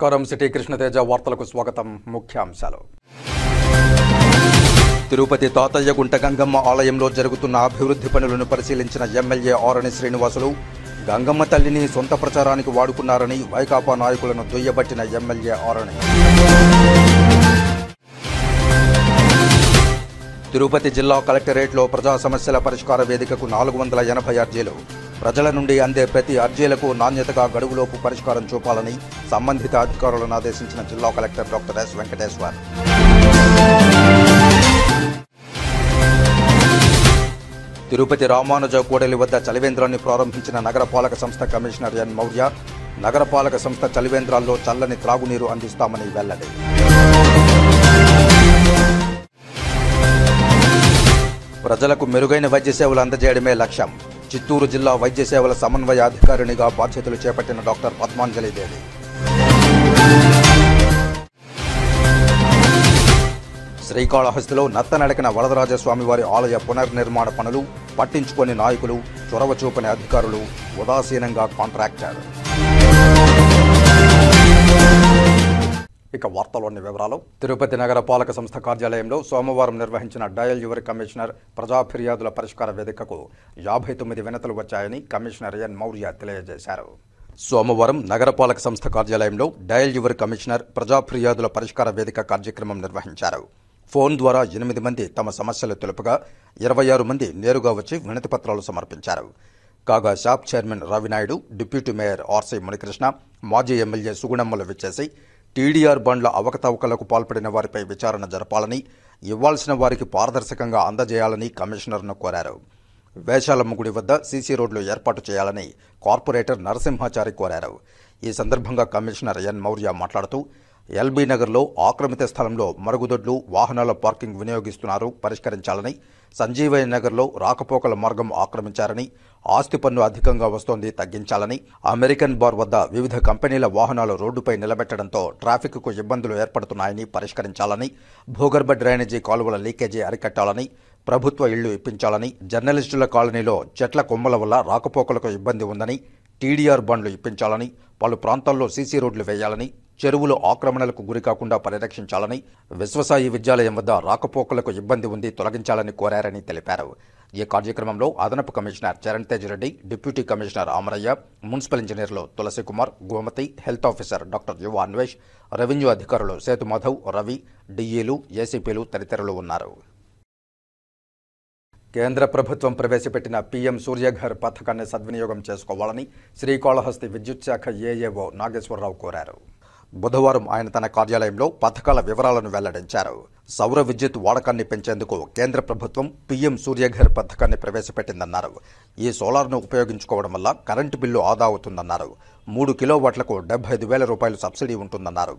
నమస్కారం. సిటీ కృష్ణతేజ వార్తలకు స్వాగతం. ముఖ్యాంశాలు. తిరుపతి తాతయ్యగుంట గంగమ్మ ఆలయంలో జరుగుతున్న అభివృద్ధి పనులను పరిశీలించిన ఎమ్మెల్యే ఆరణి శ్రీనివాసులు గంగమ్మ తల్లిని సొంత ప్రచారానికి వాడుకున్నారని వైకాపా నాయకులను దుయ్యబట్టిన ఎమ్మెల్యే ఆరణి. తిరుపతి జిల్లా కలెక్టరేట్లో ప్రజా సమస్యల పరిష్కార వేదికకు 480 అర్జీలు. ప్రజల నుండి అందే ప్రతి అర్జీలకు నాణ్యతగా గడువులోపు పరిష్కారం చూపాలని సంబంధిత అధికారులను ఆదేశించిన జిల్లా collector doctor yes Venkateshwar. Tirupati Ramanuja కూడలి వద్ద చలివేంద్రాన్ని ప్రారంభించిన నగరపాలక సంస్థ కమిషనర్ ఎన్ మౌర్య నగరపాలక సంస్థ చలివేంద్రాల్లో చల్లని త్రాగునీరు అందిస్తామని వెల్లడి. ప్రజలకు మెరుగైన వైద్య సేవలు అందజేయడమే లక్ష్యం. చిత్తూరు జిల్లా వైద్య సేవల సమన్వయ అధికారినిగా బాధ్యతలు చేపట్టిన డాక్టర్ పద్మాంజలిదేవి. శ్రీకాళహస్తిలో నత్తనడకన వరదరాజస్వామివారి ఆలయ పునర్నిర్మాణ పనులు పట్టించుకొని నాయకులు, చొరవ చూపని అధికారులు, ఉదాసీనంగా కాంట్రాక్టర్. ఇక వార్తలోని వివరాలు. తిరుపతి నగర పాలక సంస్థ కార్యాలయంలో సోమవారం నిర్వహించిన డయల్ యువర్ కమిషనర్ ప్రజా ఫిర్యాదుల పరిష్కార వేదికకు 59 వినతులు వచ్చాయని కమిషనర్ ఎన్ మౌర్య తెలియజేశారు. సోమవారం నగరపాలక సంస్థ కార్యాలయంలో డయల్ యువర్ కమిషనర్ ప్రజా ఫిర్యాదుల పరిష్కార వేదిక కార్యక్రమం నిర్వహించారు. ఫోన్ ద్వారా 8 మంది తమ సమస్యలు తెలుపగా 26 మంది నేరుగా వచ్చి వినతి పత్రాలు సమర్పించారు. కాగా shop chairman Ravi Naidu, deputy mayor RC Munikrishna, మాజీ ఎమ్మెల్యే సుగుణమ్మలు విచ్చేసి టీడీఆర్ బండ్ల అవకతవకలకు పాల్పడిన వారిపై విచారణ జరపాలని, ఇవ్వాల్సిన వారికి పారదర్శకంగా అందజేయాలని కమిషనర్ను కోరారు. వేషాలమ్మ గుడి వద్ద సీసీ రోడ్లు ఏర్పాటు చేయాలని కార్పొరేటర్ నరసింహాచారి కోరారు. ఈ సందర్భంగా కమిషనర్ ఎన్ మౌర్య మాట్లాడుతూ ఎల్బీ నగర్లో ఆక్రమిత స్థలంలో మరుగుదొడ్లు, వాహనాల పార్కింగ్ వినియోగిస్తున్నారు, పరిష్కరించాలని, సంజీవయ్య నగర్లో రాకపోకల మార్గం ఆక్రమించారని, ఆస్తి పన్ను అధికంగా వస్తోంది, తగ్గించాలని, అమెరికన్ బార్ వద్ద వివిధ కంపెనీల వాహనాలు రోడ్డుపై నిలబెట్టడంతో ట్రాఫిక్కు ఇబ్బందులు ఏర్పడుతున్నాయని పరిష్కరించాలని, భూగర్భ డ్రైనేజీ కాలువల లీకేజీ అరికట్టాలని, ప్రభుత్వ ఇళ్లు ఇప్పించాలని, జర్నలిస్టుల కాలనీలో చెట్ల కొమ్మల వల్ల రాకపోకలకు ఇబ్బంది ఉందని, టీడీఆర్ బండ్లు ఇప్పించాలని, పలు ప్రాంతాల్లో సీసీ రోడ్లు వేయాలని, చెరువులు ఆక్రమణలకు గురికాకుండా పరిరక్షించాలని, విశ్వసాయి విద్యాలయం వద్ద రాకపోకలకు ఇబ్బంది ఉంది, తొలగించాలని కోరారని తెలిపారు. ఈ కార్యక్రమంలో అదనపు commissioner Charan Tej Reddy, deputy commissioner Amaraiah, municipal ఇంజనీర్లు Tulasikumar, Gomathi, health officer doctor Yuva Anvesh, revenue అధికారులు సేతు మాధవ్, రవి, డిఈలు, ఏసీపీలు తదితరులు ఉన్నారు. కేంద్ర ప్రభుత్వం ప్రవేశపెట్టిన పీఎం సూర్యఘర్ పథకాన్ని సద్వినియోగం చేసుకోవాలని శ్రీకాళహస్తి విద్యుత్ శాఖ ఏఏఓ నాగేశ్వరరావు కోరారు. బుధవారం ఆయన తన కార్యాలయంలో పథకాల వివరాలను వెల్లడించారు. సౌర విద్యుత్ వాడకాన్ని పెంచేందుకు కేంద్ర ప్రభుత్వం పీఎం సూర్యఘర్ పథకాన్ని ప్రవేశపెట్టిందన్నారు. ఈ సోలార్ను ఉపయోగించుకోవడం వల్ల కరెంటు బిల్లు ఆదా అవుతుందన్నారు. 3 కిలోవాట్లకు 75,000 రూపాయలు సబ్సిడీ ఉంటుందన్నారు.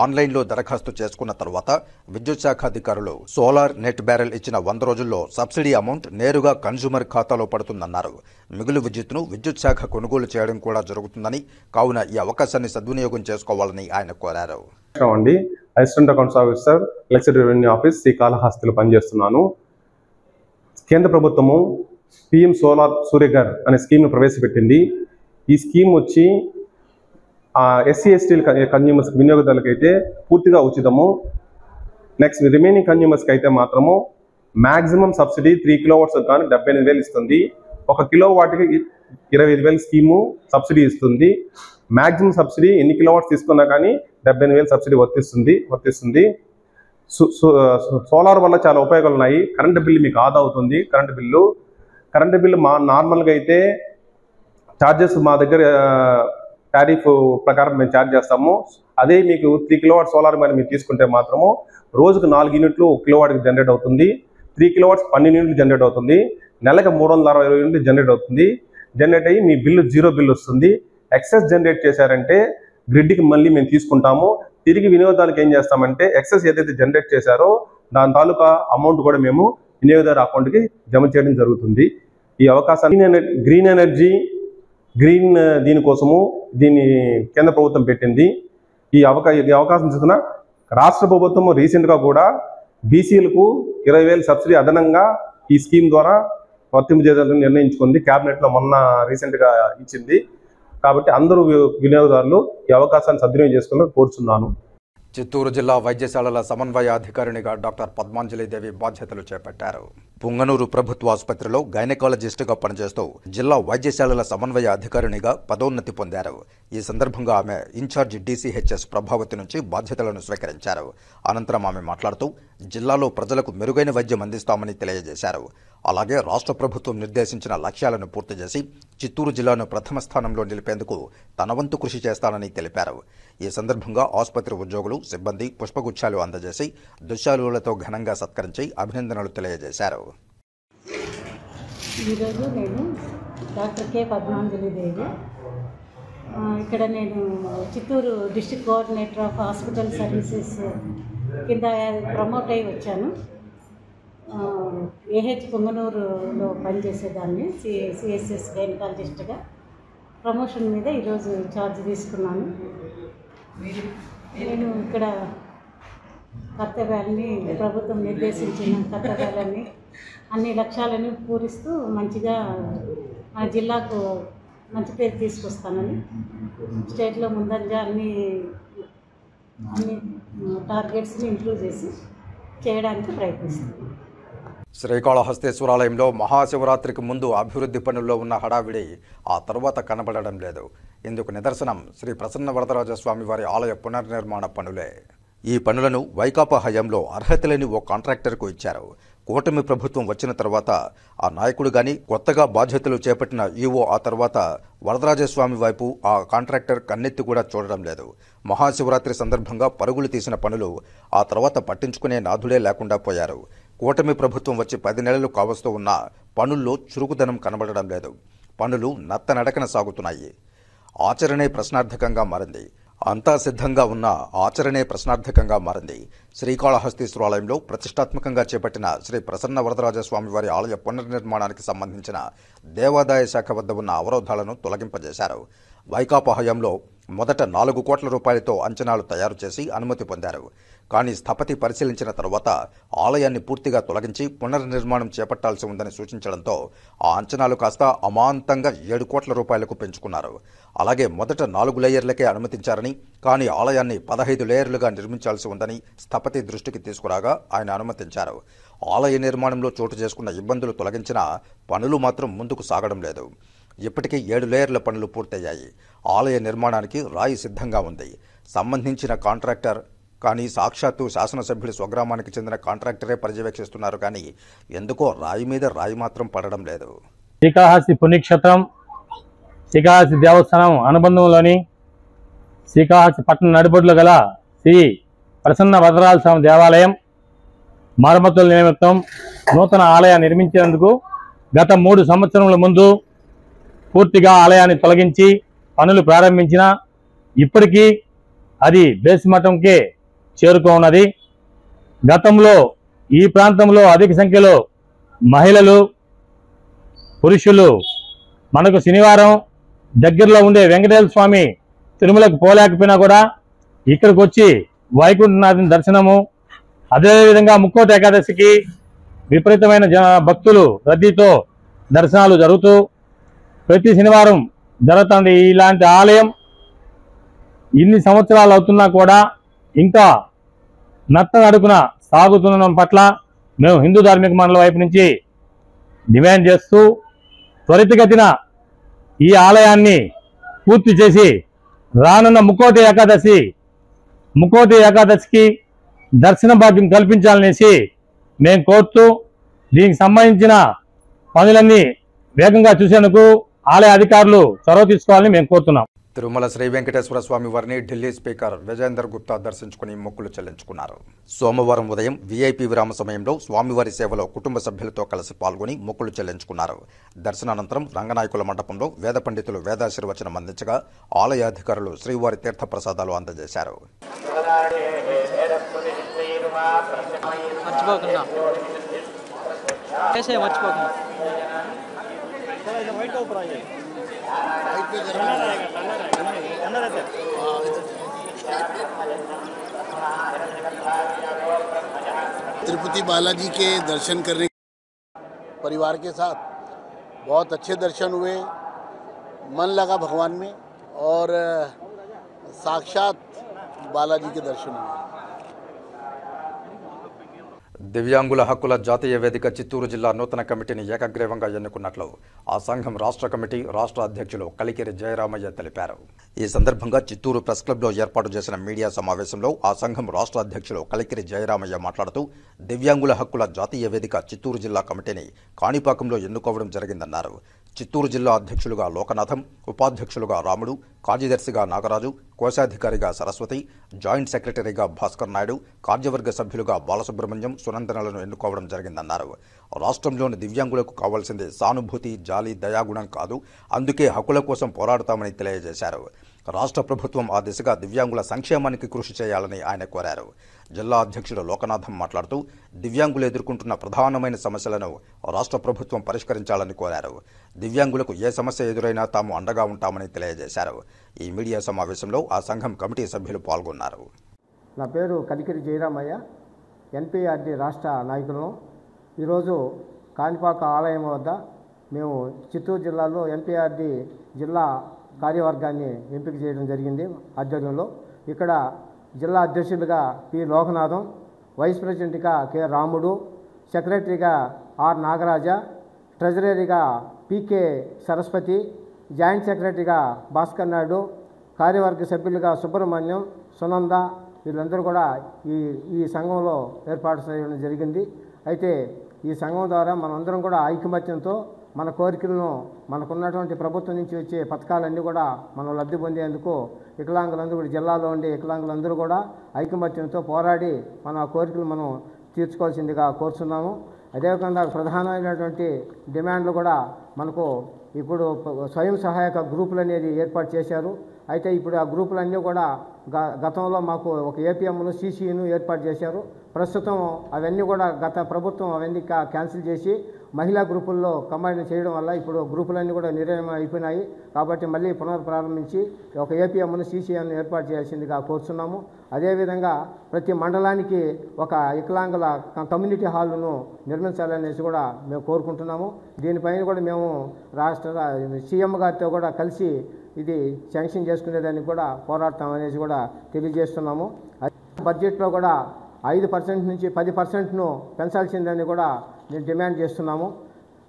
ఆన్లైన్లో దరఖాస్తు చేసుకున్న తర్వాత విద్యుత్ శాఖ అధికారులు సోలార్ నెట్ బ్యారెల్ ఇచ్చిన 100 రోజుల్లో సబ్సిడీ అమౌంట్ నేరుగా కన్జ్యూమర్ ఖాతాలో పడుతుందన్నారు. మిగులు విద్యుత్తును విద్యుత్ శాఖ కొనుగోలు చేయడం కూడా జరుగుతుందని, కావున ఈ అవకాశాన్ని సద్వినియోగం చేసుకోవాలని ఆయన కోరారు. Assistant accounts officer, electricity revenue office, శ్రీకాళహస్తిలో పనిచేస్తున్నాను. కేంద్ర ప్రభుత్వము పీఎం సూర్యఘర్ అనే స్కీమ్ను ప్రవేశపెట్టింది. ఈ స్కీమ్ వచ్చి ఎస్సీ ఎస్టీ కన్జ్యూమర్స్ వినియోగదారులకైతే పూర్తిగా ఉచితము. నెక్స్ట్ రిమైనింగ్ కన్జ్యూమర్స్కి అయితే మాత్రము మ్యాక్సిమం సబ్సిడీ 3 కిలోవాట్స్ కానీ 78,000 ఇస్తుంది. 1 కిలోవాట్కి 25,000 స్కీము సబ్సిడీ ఇస్తుంది. మ్యాక్సిమం సబ్సిడీ ఎన్ని కిలోవాట్స్ తీసుకున్నా కానీ 78,000 సబ్సిడీ వర్తిస్తుంది. సోలార్ వల్ల చాలా ఉపయోగాలు ఉన్నాయి. కరెంటు బిల్లు మీకు ఆదా అవుతుంది. కరెంటు బిల్లు నార్మల్గా అయితే ఛార్జెస్ మా దగ్గర టారిఫ్ ప్రకారం మేము ఛార్జ్ చేస్తాము. అదే మీకు 3 కిలోవాట్ సోలార్ మీద మీరు తీసుకుంటే మాత్రము రోజుకు 4 యూనిట్లు 1 కిలోవాట్కి జనరేట్ అవుతుంది. 3 కిలోవాట్స్ 12 యూనిట్లు జనరేట్ అవుతుంది. నెలకు 360 యూనిట్లు జనరేట్ అవుతుంది. జనరేట్ అయ్యి మీ బిల్లు 0 బిల్లు వస్తుంది. ఎక్సెస్ జనరేట్ చేశారంటే గ్రిడ్కి మళ్ళీ మేము తీసుకుంటాము. తిరిగి వినియోగదారులకు ఏం చేస్తామంటే ఎక్సెస్ ఏదైతే జనరేట్ చేశారో దాని తాలూకా అమౌంట్ కూడా మేము వినియోగదారు అకౌంట్కి జమ చేయడం జరుగుతుంది. ఈ అవకాశాన్ని గ్రీన్ దీనికోసము దీన్ని కేంద్ర ప్రభుత్వం పెట్టింది. ఈ అవకాశం చూసిన రాష్ట్ర ప్రభుత్వము రీసెంట్గా కూడా బీసీలకు 20,000 సబ్సిడీ అదనంగా ఈ స్కీమ్ ద్వారా వర్తింపజేయాలని నిర్ణయించుకుంది. క్యాబినెట్లో మొన్న రీసెంట్గా ఇచ్చింది. కాబట్టి అందరూ వినియోగదారులు ఈ అవకాశాన్ని సద్వినియోగం చేసుకోవాలని కోరుచున్నాను. చిత్తూరు జిల్లా వైద్యశాలల సమన్వయాధికారిణిగా డాక్టర్ పద్మాంజలిదేవి బాధ్యతలు చేపట్టారు. పుంగనూరు ప్రభుత్వ ఆసుపత్రిలో గైనకాలజిస్టుగా పనిచేస్తూ జిల్లా వైద్యశాలల సమన్వయ అధికారిణిగా పదోన్నతి పొందారు. ఈ సందర్భంగా ఆమె ఇన్ఛార్జ్ DCHS ప్రభావతి నుంచి బాధ్యతలను స్వీకరించారు. అనంతరం ఆమె మాట్లాడుతూ జిల్లాలో ప్రజలకు మెరుగైన వైద్యం అందిస్తామని తెలియజేశారు. అలాగే రాష్ట్ర ప్రభుత్వం నిర్దేశించిన లక్ష్యాలను పూర్తి చేసి చిత్తూరు జిల్లాను ప్రథమ స్థానంలో నిలిపేందుకు తన వంతు కృషి చేస్తానని తెలిపారు. ఈ సందర్భంగా ఆసుపత్రి ఉద్యోగులు, సిబ్బంది పుష్పగుచ్చాలు అందజేసి దుశ్శాలులతో ఘనంగా సత్కరించి అభినందనలు తెలియజేశారు. ఈరోజు నేను డాక్టర్ కె పద్మాంజలిదేవి, ఇక్కడ నేను Chittoor district coordinator of hospital services కింద ప్రమోట్ అయి వచ్చాను. AH పుంగనూరులో పనిచేసేదాన్ని CSS గైనకాలజిస్ట్గా. ప్రమోషన్ మీద ఈరోజు ఛార్జ్ తీసుకున్నాను. నేను ఇక్కడ కర్తవ్యాన్ని, ప్రభుత్వం నిర్దేశించిన కర్తవ్యాలని, అన్ని లక్ష్యాలని పూరిస్తూ మంచిగా మన జిల్లాకు మంచి పేరు తీసుకొస్తానని, స్టేట్లో ముందంజా అన్ని టార్గెట్స్ని ఇంప్రూవ్ చేసి చేయడానికి ప్రయత్నిస్తాను. శ్రీకాళహస్తీశ్వరాలయంలో మహాశివరాత్రికి ముందు అభివృద్ధి పనుల్లో ఉన్న హడావిడి ఆ తర్వాత కనబడడం లేదు. ఇందుకు నిదర్శనం శ్రీ ప్రసన్న వరదరాజస్వామి వారి ఆలయ పునర్నిర్మాణ పనులే. ఈ పనులను వైకాపా హయాంలో అర్హత లేని ఓ కాంట్రాక్టర్కు ఇచ్చారు. కూటమి ప్రభుత్వం వచ్చిన తర్వాత ఆ నాయకుడు గాని, కొత్తగా బాధ్యతలు చేపట్టిన ఈవో ఆ తర్వాత వరదరాజస్వామి వైపు ఆ కాంట్రాక్టర్ కన్నెత్తి కూడా చూడడం లేదు. మహాశివరాత్రి సందర్భంగా పరుగులు తీసిన పనులు ఆ తర్వాత పట్టించుకునే నాథుడే లేకుండా పోయారు. కూటమి ప్రభుత్వం వచ్చి 10 నెలలు కావస్తూ ఉన్న పనుల్లో చురుకుదనం కనబడడం లేదు. పనులు నత్తనడకన సాగుతున్నాయి. ఆచరణే ప్రశ్నార్థకంగా మారింది. అంతా సిద్ధంగా ఉన్న ఆచరణే ప్రశ్నార్థకంగా మారింది. శ్రీకాళహస్తీశ్వరాలయంలో ప్రతిష్టాత్మకంగా చేపట్టిన శ్రీ ప్రసన్న వరదరాజస్వామి వారి ఆలయ పునర్నిర్మాణానికి సంబంధించిన దేవాదాయ శాఖ వద్ద ఉన్న అవరోధాలను తొలగింపజేశారు. వైకాపా హయాంలో మొదట 4 కోట్ల రూపాయలతో అంచనాలు తయారు చేసి అనుమతి పొందారు. కానీ స్థపతి పరిశీలించిన తర్వాత ఆలయాన్ని పూర్తిగా తొలగించి పునర్నిర్మాణం చేపట్టాల్సి ఉందని సూచించడంతో ఆ అంచనాలు కాస్త అమాంతంగా 7 కోట్ల రూపాయలకు పెంచుకున్నారు. అలాగే మొదట 4 లేయర్లకే అనుమతించారని, కానీ ఆలయాన్ని 15 లేయర్లుగా నిర్మించాల్సి ఉందని స్థపతి దృష్టికి తీసుకురాగా ఆయన అనుమతించారు. ఆలయ నిర్మాణంలో చోటు చేసుకున్న ఇబ్బందులు తొలగించినా పనులు మాత్రం ముందుకు సాగడం లేదు. ఇప్పటికే 7 లేయర్ల పనులు పూర్తయ్యాయి. ఆలయ నిర్మాణానికి రాయి సిద్ధంగా ఉంది. సంబంధించిన కాంట్రాక్టర్ కానీ సాక్షాత్తు శాసనసభ్యుడి స్వగ్రామానికి చెందిన కాంట్రాక్టరే పర్యవేక్షిస్తున్నారు. కానీ ఎందుకో రాయి మీద రాయి మాత్రం పడడం లేదు. శ్రీకాళహస్తి పుణ్యక్షేత్రం, శ్రీకాళహస్తి దేవస్థానం అనుబంధంలోని శ్రీకాళహస్తి పట్టణ నడిబొడ్డులో గల శ్రీ ప్రసన్న వరదరాజ స్వామి దేవాలయం మరమ్మతుల నిమిత్తం నూతన ఆలయాన్ని నిర్మించేందుకు గత 3 సంవత్సరముల ముందు పూర్తిగా ఆలయాన్ని తొలగించి పనులు ప్రారంభించిన ఇప్పటికీ అది బేస్ మఠంకే చేరుకోనున్నది. గతంలో ఈ ప్రాంతంలో అధిక సంఖ్యలో మహిళలు, పురుషులు మనకు శనివారం దగ్గరలో ఉండే వెంకటేశ్వర స్వామి తిరుమలకు పోలేకపోయినా కూడా ఇక్కడికి వచ్చి వైకుంఠనాథుని దర్శనము, అదేవిధంగా ముక్కోటి ఏకాదశికి విపరీతమైన భక్తులు రద్దీతో దర్శనాలు జరుగుతూ ప్రతి శనివారం జరుగుతుంది. ఇలాంటి ఆలయం ఇన్ని సంవత్సరాలు అవుతున్నా కూడా ఇంకా నత్తనడుకున సాగుతుండడం పట్ల మేము హిందూ ధార్మిక మండలి వైపు నుంచి డిమాండ్ చేస్తూ త్వరితగతిన ఈ ఆలయాన్ని పూర్తి చేసి రానున్న ముక్కోటి ఏకాదశికి దర్శన భాగ్యం కల్పించాలనేసి మేము కోరుతూ దీనికి సంబంధించిన పనులన్నీ వేగంగా చూసేందుకు ఆలయ అధికారులు చొరవ తీసుకోవాలని మేము కోరుతున్నాం. తిరుమల శ్రీ వెంకటేశ్వర స్వామి వారిని ఢిల్లీ స్పీకర్ విజయేందర్ గుప్తా దర్శించుకుని మొక్కులు చెల్లించుకున్నారు. సోమవారం ఉదయం VIP విరామ సమయంలో స్వామివారి సేవలో కుటుంబ సభ్యులతో కలిసి పాల్గొని మొక్కులు చెల్లించుకున్నారు. దర్శనానంతరం రంగనాయకుల మండపంలో వేద పండితులు వేదాశీర్వచనం అందించగా ఆలయ అధికారులు శ్రీవారి తీర్థ ప్రసాదాలు అందజేశారు. तिरुपति बालाजी के दर्शन करने परिवार के साथ बहुत अच्छे दर्शन हुए, मन लगा भगवान में। और साक्षात बालाजी के दर्शन हुए। దివ్యాంగుల హక్కుల జాతీయ వేదిక చిత్తూరు జిల్లా నూతన కమిటీని ఏకగ్రీవంగా ఎన్నుకున్నట్లు ఆ సంఘం రాష్ట్ర కమిటీ రాష్ట్ర అధ్యక్షులు కలికిరి జయరామయ్య తెలిపారు. ఈ సందర్భంగా చిత్తూరు ప్రెస్ క్లబ్లో ఏర్పాటు చేసిన మీడియా సమావేశంలో ఆ సంఘం రాష్ట్ర అధ్యక్షులు కలికిరి జయరామయ్య మాట్లాడుతూ దివ్యాంగుల హక్కుల జాతీయ వేదిక చిత్తూరు జిల్లా కమిటీని కాణిపాకంలో ఎన్నుకోవడం జరిగిందన్నారు. చిత్తూరు జిల్లా అధ్యక్షులుగా లోకనాథం, ఉపాధ్యక్షులుగా రాముడు, కార్యదర్శిగా నాగరాజు, కోశాధికారిగా సరస్వతి, జాయింట్ సెక్రటరీగా భాస్కర్ నాయుడు, కార్యవర్గ సభ్యులుగా బాలసుబ్రహ్మణ్యం, సునందనలను ఎన్నుకోవడం జరిగిందన్నారు. రాష్ట్రంలోని దివ్యాంగులకు కావాల్సింది సానుభూతి, జాలి, దయాగుణం కాదు, అందుకే హక్కుల కోసం పోరాడతామని తెలియజేశారు. రాష్ట్ర ప్రభుత్వం ఆ దిశగా దివ్యాంగుల సంక్షేమానికి కృషి చేయాలని ఆయన కోరారు. జిల్లా అధ్యక్షుడు లోకనాథం మాట్లాడుతూ దివ్యాంగులు ఎదుర్కొంటున్న ప్రధానమైన సమస్యలను రాష్ట్ర ప్రభుత్వం పరిష్కరించాలని కోరారు. దివ్యాంగులకు ఏ సమస్య ఎదురైనా తాము అండగా ఉంటామని తెలియజేశారు. ఈ మీడియా సమావేశంలో ఆ సంఘం కమిటీ సభ్యులు పాల్గొన్నారు. నా పేరు కలికిరి జయరామయ్య, ఎన్పీఆర్డీ రాష్ట్ర నాయకులను. ఈరోజు కాణిపాక ఆలయం వద్ద మేము చిత్తూరు జిల్లాలో ఎన్పీఆర్డీ జిల్లా కార్యవర్గాన్ని ఎంపిక చేయడం జరిగింది ఆధ్వర్యంలో. ఇక్కడ జిల్లా అధ్యక్షులుగా పి లోకనాథం, వైస్ ప్రెసిడెంట్గా కె రాముడు, సెక్రటరీగా ఆర్ నాగరాజ, ట్రెజరీగా పికే సరస్వతి, జాయింట్ సెక్రటరీగా భాస్కర్ నాయుడు, కార్యవర్గ సభ్యులుగా సుబ్రహ్మణ్యం, సునంద, వీళ్ళందరూ కూడా ఈ సంఘంలో ఏర్పాటు చేయడం జరిగింది. అయితే ఈ సంఘం ద్వారా మనందరం కూడా ఐకమత్యంతో మన కోరికలను, మనకున్నటువంటి ప్రభుత్వం నుంచి వచ్చే పథకాలన్నీ కూడా మనం లబ్ధి పొందేందుకు వికలాంగులందరూ కూడా, జిల్లాలో ఉండే వికలాంగులందరూ కూడా ఐకమత్యంతో పోరాడి మన కోరికలు మనం తీర్చుకోవాల్సిందిగా కోరుతున్నాము. అదేవిధంగా ప్రధానమైనటువంటి డిమాండ్లు కూడా మనకు ఇప్పుడు స్వయం సహాయక గ్రూపులు అనేది ఏర్పాటు చేశారు. అయితే ఇప్పుడు ఆ గ్రూపులన్నీ కూడా గతంలో మాకు ఒక ఏపీఎంను, సీసీను ఏర్పాటు చేశారు. ప్రస్తుతం అవన్నీ కూడా గత ప్రభుత్వం అవన్నీ క్యాన్సిల్ చేసి మహిళా గ్రూపుల్లో కంబైన్ చేయడం వల్ల ఇప్పుడు గ్రూపులన్నీ కూడా నిర్ణయం అయిపోయినాయి. కాబట్టి మళ్ళీ పునఃప్రారంభించి ఒక ఏపీఎంను, సీసీఎంను ఏర్పాటు చేయాల్సిందిగా కోరుతున్నాము. అదేవిధంగా ప్రతి మండలానికి ఒక వికలాంగుల కమ్యూనిటీ హాల్ను నిర్మించాలనేసి కూడా మేము కోరుకుంటున్నాము. దీనిపైన కూడా మేము రాష్ట్ర సీఎం గారితో కూడా కలిసి ఇది శాంక్షన్ చేసుకునేదానికి కూడా పోరాడతామనేసి కూడా తెలియజేస్తున్నాము. బడ్జెట్లో కూడా 5% నుంచి 10%ను పెంచాల్సిందని కూడా నేను డిమాండ్ చేస్తున్నాము.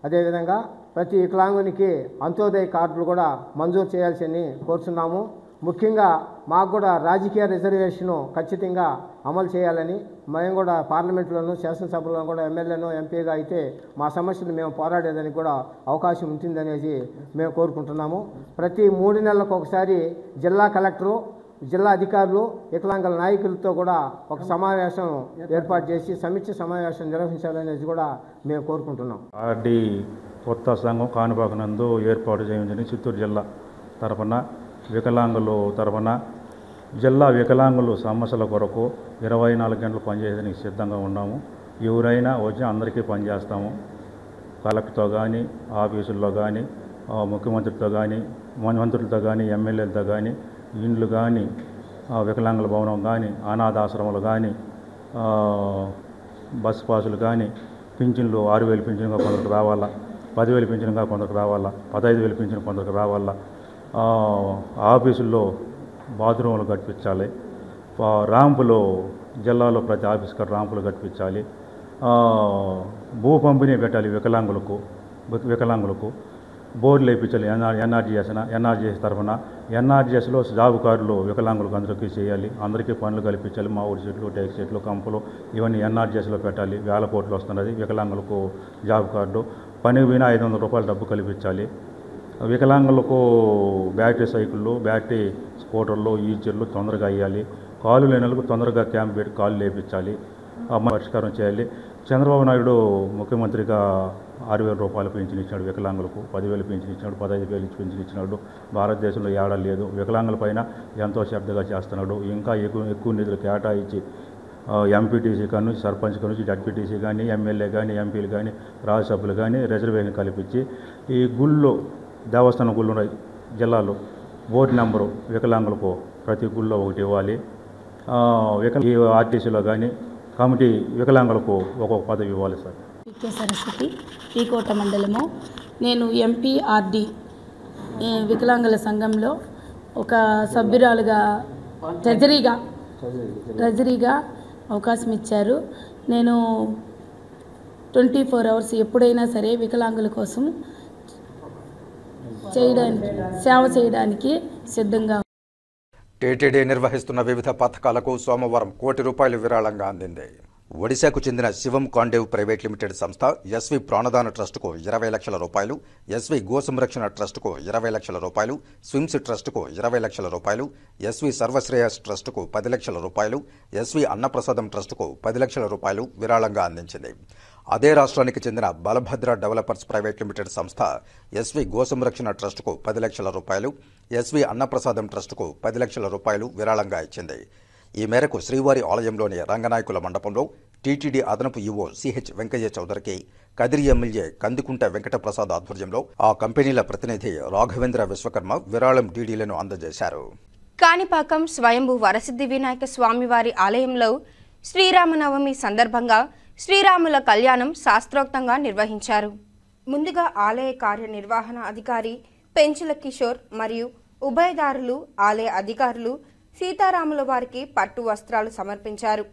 అదేవిధంగా ప్రతి వికలాంగునికి అంత్యోదయ కార్డులు కూడా మంజూరు చేయాల్సిందని కోరుతున్నాము. ముఖ్యంగా మాకు కూడా రాజకీయ రిజర్వేషను ఖచ్చితంగా అమలు చేయాలని, మేము కూడా పార్లమెంట్లోనూ, శాసనసభలో కూడా ఎమ్మెల్యేనో, ఎంపీగా అయితే మా సమస్యలు మేము పోరాడేదానికి కూడా అవకాశం ఉంటుందనేసి మేము కోరుకుంటున్నాము. ప్రతి 3 నెలలకు ఒకసారి జిల్లా కలెక్టరు, జిల్లా అధికారులు, వికలాంగుల నాయకులతో కూడా ఒక సమావేశం ఏర్పాటు చేసి సమీక్ష సమావేశం నిర్వహించాలనేది కూడా మేము కోరుకుంటున్నాం. ఆర్డీ కొత్త సంఘం కాణిపాక నందు ఏర్పాటు చేయించని చిత్తూరు జిల్లా తరఫున వికలాంగులు తరఫున జిల్లా వికలాంగులు సమస్యల కొరకు 24 గంటలు పనిచేయడానికి సిద్ధంగా ఉన్నాము. ఎవరైనా వచ్చి అందరికీ పనిచేస్తాము. కలెక్టర్తో కానీ, ఆఫీసుల్లో కానీ, ముఖ్యమంత్రితో కానీ, మంత్రులతో కానీ, ఎమ్మెల్యేలతో కానీ, ఇండ్లు కానీ, వికలాంగుల భవనం కానీ, అనాథాశ్రమాలు కానీ, బస్ పాసులు కానీ, పింఛన్లు 6,000 పింఛన్గా కొందరికి రావాలా, 10,000 పింఛన్గా కొందరికి రావాలా, 15,000 పింఛన్ కొందరికి రావాలా, ఆఫీసుల్లో బాత్రూములు కట్టించాలి, ర్యాంపులు జిల్లాలో ప్రతి ఆఫీస్కి ర్యాంపులు కట్టించాలి, భూ పంపిణీ పెట్టాలి వికలాంగులకు బోర్డులు వేయించాలి. ఎన్ఆర్జీఎస్ తరఫున ఎన్ఆర్జీఎస్లో జాబ్ కార్డులు వికలాంగులకు అందరికీ చేయాలి, అందరికీ పనులు కల్పించాలి. మా ఊరి చెట్లు, టేక్ చెట్లు, కంపులు ఇవన్నీ ఎన్ఆర్జీఎస్లో పెట్టాలి. 1000 కోట్లు వస్తున్నది వికలాంగులకు జాబ్ కార్డు. పనికి పోయినా 500 రూపాయలు డబ్బు కల్పించాలి. వికలాంగులకు బ్యాటరీ సైకిళ్ళు, బ్యాటరీ స్కూటర్లు, ఈచర్లు తొందరగా అయ్యాలి. కాలు లేని వాళ్ళకు తొందరగా క్యాంప్ పెట్టి కాలు లేపించాలి, పరిష్కారం చేయాలి. చంద్రబాబు నాయుడు ముఖ్యమంత్రిగా 6,000 రూపాయలు పెన్షన్ ఇచ్చినాడు వికలాంగులకు, 10,000 పెన్షన్ ఇచ్చినాడు, 15,000 పెన్షన్ ఇచ్చినాడు. భారతదేశంలో ఏడా లేదు. వికలాంగుల పైన ఎంతో శ్రద్ధగా చేస్తున్నాడు. ఇంకా ఎక్కువ నిధులు కేటాయించి ఎంపీటీసీ కానీ, సర్పంచ్ కానీ, జడ్పీటీసీ కానీ, ఎమ్మెల్యే కానీ, ఎంపీలు కానీ, రాజ్యసభ్యులు కానీ రిజర్వేషన్ కల్పించి ఈ గుళ్ళు, దేవస్థానం గుళ్ళు ఉన్నాయి జిల్లాలో, బోర్డు నెంబరు వికలాంగులకు ప్రతి గుళ్ళో ఒకటి ఇవ్వాలి. ఈ ఆర్టీసీలో కానీ కమిటీ వికలాంగులకు ఒక్కొక్క పదవి ఇవ్వాలి సార్. పికే సరస్వతి, పీకోట మండలము. నేను ఎంపీఆర్డీ వికలాంగుల సంఘంలో ఒక సభ్యురాలుగా ట్రెజరీగా అవకాశం ఇచ్చారు. నేను 24 అవర్స్ ఎప్పుడైనా సరే వికలాంగుల కోసం సేవ చేయడానికి సిద్ధంగా. టీటీడీ నిర్వహిస్తున్న వివిధ పథకాలకు సోమవారం ₹1 కోటి విరాళంగా అందింది. ఒడిశాకు చెందిన శివం కాండేవ్ ప్రైవేట్ లిమిటెడ్ సంస్థ ఎస్వి ప్రాణదాన ట్రస్టుకు ₹20 లక్షల, ఎస్వి గో సంరక్షణ ట్రస్టుకు ₹20 లక్షల, స్విమ్స్ ట్రస్టుకు ₹20 లక్షల, ఎస్వి సర్వశ్రేయస్ ట్రస్టుకు ₹10 లక్షల, ఎస్వి అన్నప్రసాదం ట్రస్టుకు ₹10 లక్షల విరాళంగా అందించింది. అదే రాష్ట్రానికి చెందిన బలభద్ర డెవలపర్స్ ప్రైవేట్ లిమిటెడ్ సంస్థ ఎస్వి గో సంరక్షణ ట్రస్టుకు ₹10 లక్షల, ఎస్వి అన్నప్రసాదం ట్రస్టుకు ₹10 లక్షల విరాళంగా ఇచ్చింది. ఈ మేరకు శ్రీవారి ఆలయంలోని రంగనాయకుల మండపంలో టీటీడీ అదనపు ఈవో సిహెచ్ వెంకయ్య చౌదరికి, కదిరి ఎమ్మెల్యే కందికుంట వెంకటప్రసాద్ ఆధ్వర్యంలో ఆ కంపెనీల ప్రతినిధి రాఘవేంద్ర విశ్వకర్మ విరాళం డీడీలను అందజేశారు. కాణిపాకం స్వయంభూ వరసిద్ధి వినాయక స్వామివారి ఆలయంలో శ్రీరామనవమి సందర్భంగా శ్రీరాముల కళ్యాణం శాస్త్రోక్తంగా నిర్వహించారు. ముందుగా ఆలయ కార్యనిర్వహణ అధికారి పెంచుల కిషోర్ మరియు ఉభయదారులు ఆలయ అధికారులు సీతారాముల వారికి పట్టు వస్త్రాలు సమర్పించారు.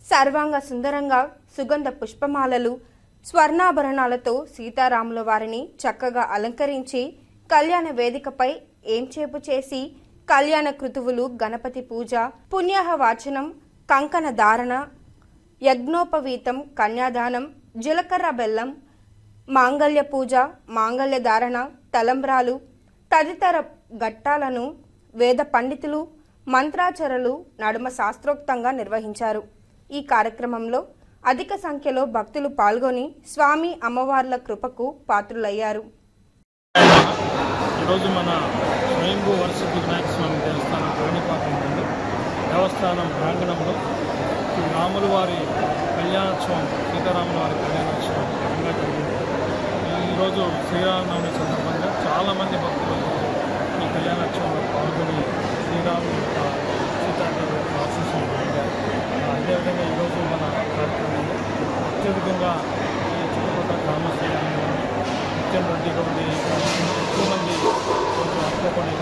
సర్వాంగ సుందరంగా సుగంధ పుష్పమాలలు, స్వర్ణాభరణాలతో సీతారాముల వారిని చక్కగా అలంకరించి కళ్యాణ వేదికపై ఏంచేపు చేసి కళ్యాణ కృతువులు, గణపతి పూజ, పుణ్యాహ వాచనం, కంకణ ధారణ, యజ్ఞోపవీతం, కన్యాదానం, జీలకర్ర బెల్లం, మాంగళ్య పూజ, మాంగళ్య ధారణ, తలంబ్రాలు తదితర ఘట్టాలను వేద పండితులు, మంత్రాచరులు నడుమ శాస్త్రోక్తంగా నిర్వహించారు. ఈ కార్యక్రమంలో అధిక సంఖ్యలో భక్తులు పాల్గొని స్వామి అమ్మవార్ల కృపకు పాత్రులయ్యారు. ఈరోజు మన స్వయంభూ వరసిద్ధి వినాయక స్వామి దేవస్థానం కాణిపాకం దేవస్థానం ప్రాంగణంలో రాముల వారి కళ్యాణోత్సవం, సీతారాముల వారి కళ్యాణోత్సవం ఘనంగా జరిగింది. ఈరోజు శ్రీరామనవమి సందర్భంగా చాలామంది భక్తులు ఈ కళ్యాణోత్సవంలో పాల్గొని శ్రీరాముల సీతాదేవి ఆశీస్సులు పొందారు. అదేవిధంగా ఈరోజు మన కార్యక్రమంలో అత్యధికంగా ఈ చుట్టుపక్కల గ్రామస్తులు నిత్యం రెడ్డిగా ఉండి ఎక్కువ మంది అప్పుకొని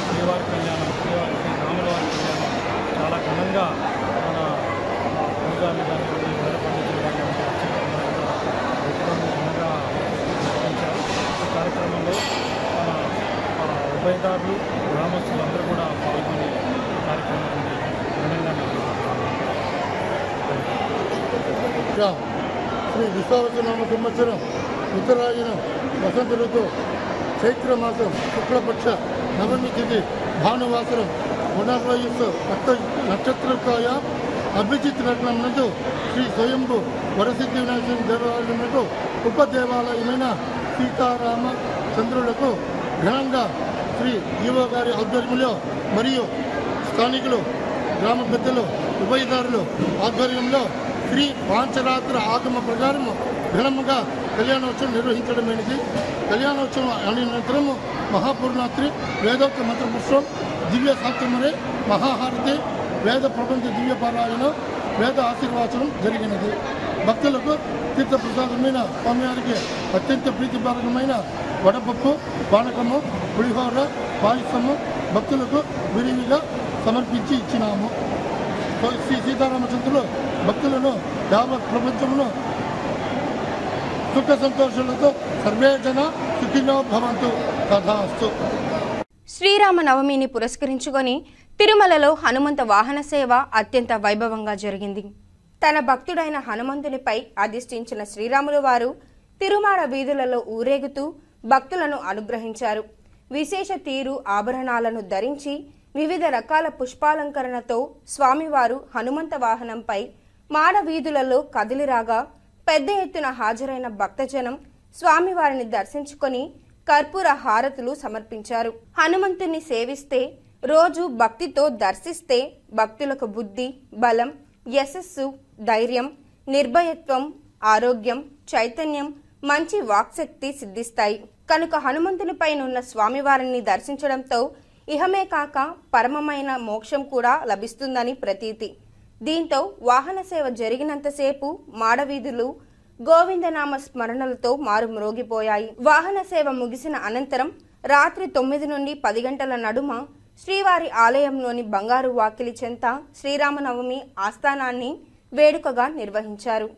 శ్రీవారి కళ్యాణం, శ్రీవారి రాముల వారి కళ్యాణం చాలా ఘనంగా మన పూజారులు కానివ్వండి, వేద పండితులు కానివ్వండి, అత్యంత ఘనంగా నిర్వహించారు. ఈ కార్యక్రమంలో మన ఉభయదారులు, గ్రామస్తులందరూ కూడా పాల్గొని కార్యక్రమాన్ని ఘనంగా నిర్వహించారు. శ్రీ విశ్వావసనామ సంవత్సరం ఉత్తరాయణం వసంత ఋతువు చైత్రమాసం శుక్లపక్ష నవమి తిథి భానువాసరం వనర్వయస్సు నక్షత్రకాయ అభిజిత్ రత్నం నందు శ్రీ స్వయంభూ వరసిద్ధి వినాయక దేవాలయంలో ఉపదేవాలయమైన సీతారామ చంద్రులకు ఘనంగా శ్రీ ఈవో గారి ఆధ్వర్యంలో మరియు స్థానికులు, గ్రామ పెద్దలు, ఉభయదారులు ఆధ్వర్యంలో శ్రీ పాంచరాత్ర ఆగమ ప్రకారం ఘనముగా కళ్యాణోత్సవం నిర్వహించడమైనది. కళ్యాణోత్సవం అనంతరము మహాపూర్ణాత్రి, వేదోక్త మంత్రపుష్పం, దివ్య సాత్యమరే, మహాహారతి, వేద ప్రబంధ దివ్య పారాయణం, వేద ఆశీర్వాచనం జరిగినది. భక్తులకు తీర్థప్రసాదమైన స్వామివారికి అత్యంత ప్రీతిపారకమైన వడపప్పు, పానకము, పులిహోర, పాయసము భక్తులకు విరివిగా సమర్పించి ఇచ్చినాము. శ్రీ సీతారామచంద్రులు భక్తులను యావత్ ప్రపంచమును సుఖ సంతోషాలతో సర్వే జన సుఖినో భవంతు తథాస్తు. శ్రీరామనవమిని పురస్కరించుకొని తిరుమలలో హనుమంత వాహన సేవ అత్యంత వైభవంగా జరిగింది. తన భక్తుడైన హనుమంతునిపై అధిష్ఠించిన శ్రీరాములు వారు తిరుమాడ వీధులలో ఊరేగుతూ భక్తులను అనుగ్రహించారు. విశేష తీరు ఆభరణాలను ధరించి వివిధ రకాల పుష్పాలంకరణతో స్వామివారు హనుమంత వాహనంపై మాడ వీధులలో కదిలిరాగా పెద్ద ఎత్తున హాజరైన భక్తజనం స్వామివారిని దర్శించుకొని కర్పూర హారతులు సమర్పించారు. హనుమంతుని సేవిస్తే, రోజు భక్తితో దర్శిస్తే భక్తులకు బుద్ధి, బలం, యశస్సు, ధైర్యం, నిర్భయత్వం, ఆరోగ్యం, చైతన్యం, మంచి వాక్శక్తి సిద్ధిస్తాయి. కనుక హనుమంతునిపైనున్న స్వామివారిని దర్శించడంతో ఇహమే కాక పరమమైన మోక్షం కూడా లభిస్తుందని ప్రతీతి. దీంతో వాహన సేవ జరిగినంతసేపు మాడవీధులు గోవిందనామ స్మరణలతో మారుమ్రోగిపోయాయి. వాహన సేవ ముగిసిన అనంతరం రాత్రి 9 నుండి 10 గంటల నడుమ శ్రీవారి ఆలయంలోని బంగారు వాకిలి చెంత శ్రీరామనవమి ఆస్థానాన్ని వేడుకగా నిర్వహించారు.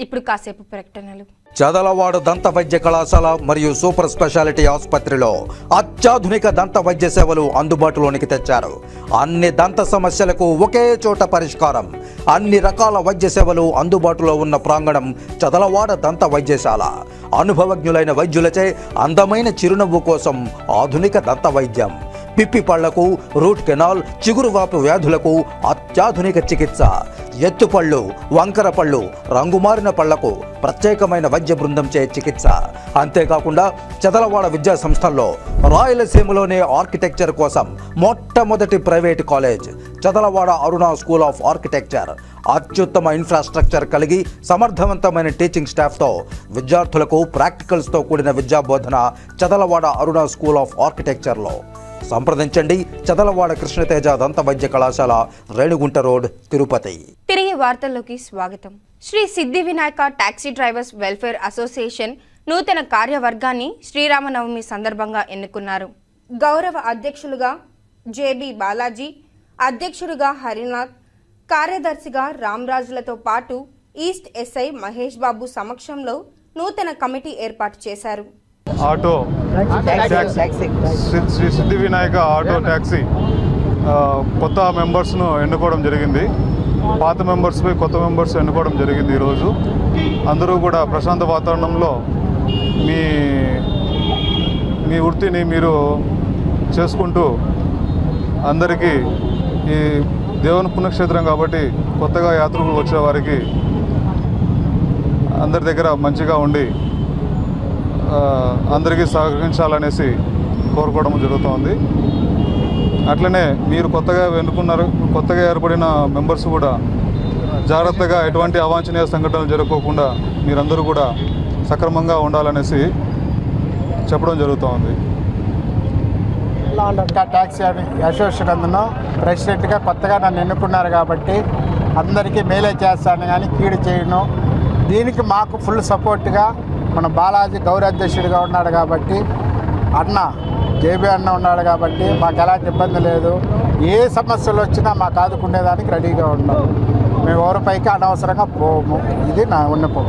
ఇప్పుడు కాసేపు ప్రకటనలు. చదలవాడ దంత వైద్య కళాశాల మరియు సూపర్ స్పెషాలిటీ ఆసుపత్రిలో అత్యాధునిక దంత వైద్య సేవలు అందుబాటులోనికి తెచ్చారు. అన్ని దంత సమస్యలకు ఒకే చోట పరిష్కారం. అన్ని రకాల వైద్య సేవలు అందుబాటులో ఉన్న ప్రాంగణం చదలవాడ దంత వైద్యశాల. అనుభవజ్ఞులైన వైద్యులచే అందమైన చిరునవ్వు కోసం ఆధునిక దంత వైద్యం. పిప్పి పళ్లకు, రూట్ కెనాల్, చిగురువాపు వ్యాధులకు అత్యాధునిక చికిత్స. ఎత్తుపళ్ళు, వంకర పళ్ళు, రంగుమారిన పళ్లకు ప్రత్యేకమైన వైద్య బృందంచే చికిత్స. అంతేకాకుండా చదలవాడ విద్యా సంస్థల్లో రాయలసీమలోనే ఆర్కిటెక్చర్ కోసం మొట్టమొదటి private college Chadalavada Aruna school of architecture. అత్యుత్తమ ఇన్ఫ్రాస్ట్రక్చర్ కలిగి సమర్థవంతమైన టీచింగ్ స్టాఫ్తో విద్యార్థులకు ప్రాక్టికల్స్తో కూడిన విద్యాబోధన చదలవాడ అరుణ స్కూల్ ఆఫ్ ఆర్కిటెక్చర్లో. సంప్రదించండి. చదలవాడ కృష్ణతేజ దంత వైద్య కళాశాల, రేణుగుంట రోడ్, తిరుపతి. తిరిగి వార్తల్లోకి స్వాగతం. శ్రీ సిద్ధి Vinayaka taxi drivers welfare association నూతన కార్యవర్గాన్ని శ్రీరామనవమి సందర్భంగా ఎన్నుకున్నారు. గౌరవ అధ్యక్షులుగా జేబీ బాలాజీ, అధ్యక్షుడిగా హరినాథ్, కార్యదర్శిగా రామరాజులతో పాటు ఈస్ట్ ఎస్ఐ మహేష్ బాబు సమక్షంలో నూతన కమిటీ ఏర్పాటు చేశారు. ఆటో శ్రీ సిద్ధి వినాయక ఆటో ట్యాక్సీ కొత్త మెంబర్స్ను ఎన్నుకోవడం జరిగింది. పాత మెంబర్స్పై కొత్త మెంబర్స్ ఎన్నుకోవడం జరిగింది. ఈరోజు అందరూ కూడా ప్రశాంత వాతావరణంలో మీ వృత్తిని మీరు చేసుకుంటూ అందరికీ ఈ దేవుని పుణ్యక్షేత్రం కాబట్టి కొత్తగా యాత్రికులు వచ్చే వారికి అందరి దగ్గర మంచిగా ఉండి అందరికీ సహకరించాలనేసి కోరుకోవడం జరుగుతోంది. అట్లనే మీరు కొత్తగా ఏర్పడిన మెంబర్స్ కూడా జాగ్రత్తగా ఎటువంటి అవాంఛనీయ సంఘటనలు జరగకుండా మీరందరూ కూడా సక్రమంగా ఉండాలనేసి చెప్పడం జరుగుతోంది. ట్యాక్సీ అసోసియేషన్ అందులో ప్రెసిడెంట్గా కొత్తగా నన్ను ఎన్నుకున్నారు కాబట్టి అందరికీ మేలే చేస్తాను కానీ కీడు చేయను. దీనికి మాకు ఫుల్ సపోర్ట్గా మన బాలాజీ గౌరవాధ్యక్షుడిగా ఉన్నాడు కాబట్టి, అన్న జేబీ అన్న ఉన్నాడు కాబట్టి మాకు ఎలాంటి ఇబ్బంది లేదు. ఏ సమస్యలు వచ్చినా మాకు ఆదుకునేదానికి రెడీగా ఉన్నాం. మేము ఎవరిపైకి అనవసరంగా పోము. ఇది నా విన్నపం.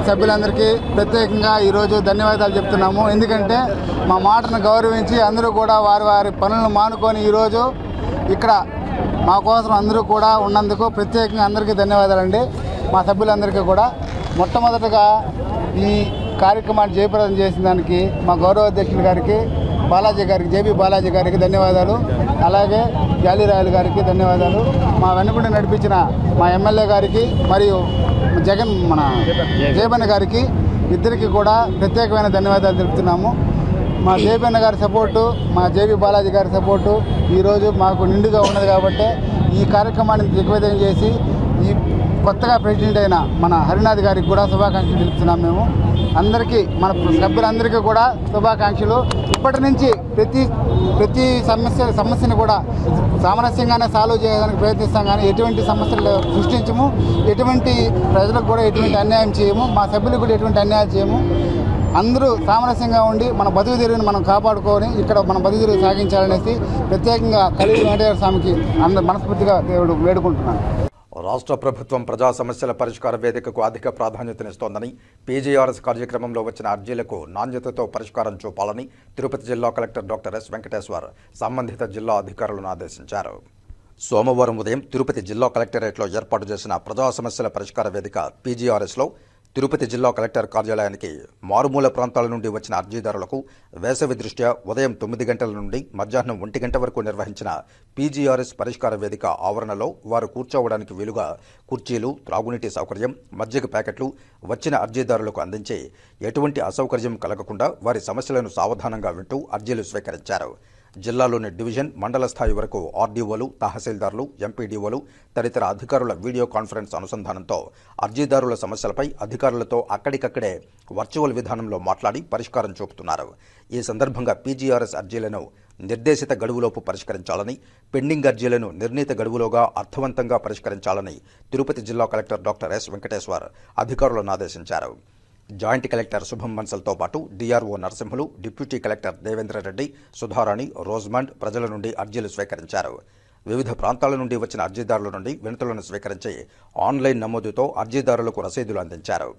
సభ్యులందరికీ ప్రత్యేకంగా ఈరోజు ధన్యవాదాలు చెప్తున్నాము. ఎందుకంటే మా మాటను గౌరవించి అందరూ కూడా వారి పనులను మానుకొని ఈరోజు ఇక్కడ మా కోసం అందరూ కూడా ఉన్నందుకు ప్రత్యేకంగా అందరికీ ధన్యవాదాలండి. మా సభ్యులందరికీ కూడా మొట్టమొదటగా ఈ కార్యక్రమాన్ని జయప్రదం చేసిన దానికి మా గౌరవ అధ్యక్షుల గారికి జేబీ బాలాజీ గారికి ధన్యవాదాలు. అలాగే జాలీరాయలు గారికి ధన్యవాదాలు. మా వెనుకుండి నడిపించిన మా ఎమ్మెల్యే గారికి మరియు జగన్ జయబన్న గారికి ఇద్దరికి కూడా ప్రత్యేకమైన ధన్యవాదాలు తెలుపుతున్నాము. మా జేబీ గారి సపోర్టు, మా జేబీ బాలాజీ గారి సపోర్టు ఈరోజు మాకు నిండుగా ఉన్నది కాబట్టి ఈ కార్యక్రమాన్ని దిగ్విజయం చేసి ఈ కొత్తగా ప్రెసిడెంట్ అయిన మన హరినాథ్ గారికి కూడా శుభాకాంక్షలు తెలుపుతున్నాం. మేము అందరికీ మన సభ్యులందరికీ కూడా శుభాకాంక్షలు. ఇప్పటి నుంచి ప్రతి సమస్యను కూడా సామరస్యంగానే సాల్వ్ చేయడానికి ప్రయత్నిస్తాం, కానీ ఎటువంటి సమస్యలు సృష్టించము, ఎటువంటి ప్రజలకు కూడా ఎటువంటి అన్యాయం చేయము, మా సభ్యులకు కూడా ఎటువంటి అన్యాయం చేయము. అందరూ సామరస్యంగా ఉండి మన బతుకు తెరువుని మనం కాపాడుకొని ఇక్కడ మన బతుకు తెరువు సాగించాలనేసి ప్రత్యేకంగా కలిగి వెంకటేశ్వర స్వామికి మనస్ఫూర్తిగా దేవుడు వేడుకుంటున్నాను. రాష్ట్ర ప్రభుత్వం ప్రజా సమస్యల పరిష్కార వేదికకు అధిక ప్రాధాన్యతనిస్తోందని, పీజీఆర్ఎస్ కార్యక్రమంలో వచ్చిన అర్జీలకు నాణ్యతతో పరిష్కారం చూపాలని తిరుపతి జిల్లా కలెక్టర్ డాక్టర్ ఎస్ వెంకటేశ్వర్ సంబంధిత జిల్లా అధికారులను ఆదేశించారు. సోమవారం ఉదయం తిరుపతి జిల్లా కలెక్టరేట్లో ఏర్పాటు చేసిన ప్రజా సమస్యల పరిష్కార వేదిక పీజీఆర్ఎస్లో తిరుపతి జిల్లా కలెక్టర్ కార్యాలయానికి మారుమూల ప్రాంతాల నుండి వచ్చిన అర్జీదారులకు వేసవి దృష్ట్యా ఉదయం 9 గంటల నుండి మధ్యాహ్నం 1 గంట వరకు నిర్వహించిన పీజీఆర్ఎస్ పరిష్కార వేదిక ఆవరణలో వారు కూర్చోవడానికి వీలుగా కుర్చీలు, త్రాగునీటి సౌకర్యం, మజ్జిగ ప్యాకెట్లు వచ్చిన అర్జీదారులకు అందించి ఎటువంటి అసౌకర్యం కలగకుండా వారి సమస్యలను సావధానంగా వింటూ అర్జీలు స్వీకరించారు. జిల్లాలోని డివిజన్, మండల స్థాయి వరకు ఆర్డీఓలు, తహసీల్దార్లు, ఎంపీడీఓలు తదితర అధికారుల వీడియో కాన్ఫరెన్స్ అనుసంధానంతో అర్జీదారుల సమస్యలపై అధికారులతో అక్కడికక్కడే వర్చువల్ విధానంలో మాట్లాడి పరిష్కారం చూపుతున్నారు. ఈ సందర్భంగా పీజీఆర్ఎస్ అర్జీలను నిర్దేశిత గడువులోపు పరిష్కరించాలని, పెండింగ్ అర్జీలను నిర్ణీత గడువులోగా అర్థవంతంగా పరిష్కరించాలని తిరుపతి జిల్లా కలెక్టర్ డాక్టర్ ఎస్ వెంకటేశ్వర్ అధికారులను ఆదేశించారు. జాయింట్ కలెక్టర్ శుభం బన్సల్తో పాటు DRO Narasimhulu, deputy collector Devendrareddy, Sudharani, Rosemond ప్రజల నుండి అర్జీలు స్వీకరించారు. వివిధ ప్రాంతాల నుండి వచ్చిన అర్జీదారుల నుండి వినతులను స్వీకరించి ఆన్లైన్ నమోదుతో అర్జీదారులకు రసీదులు అందించారు.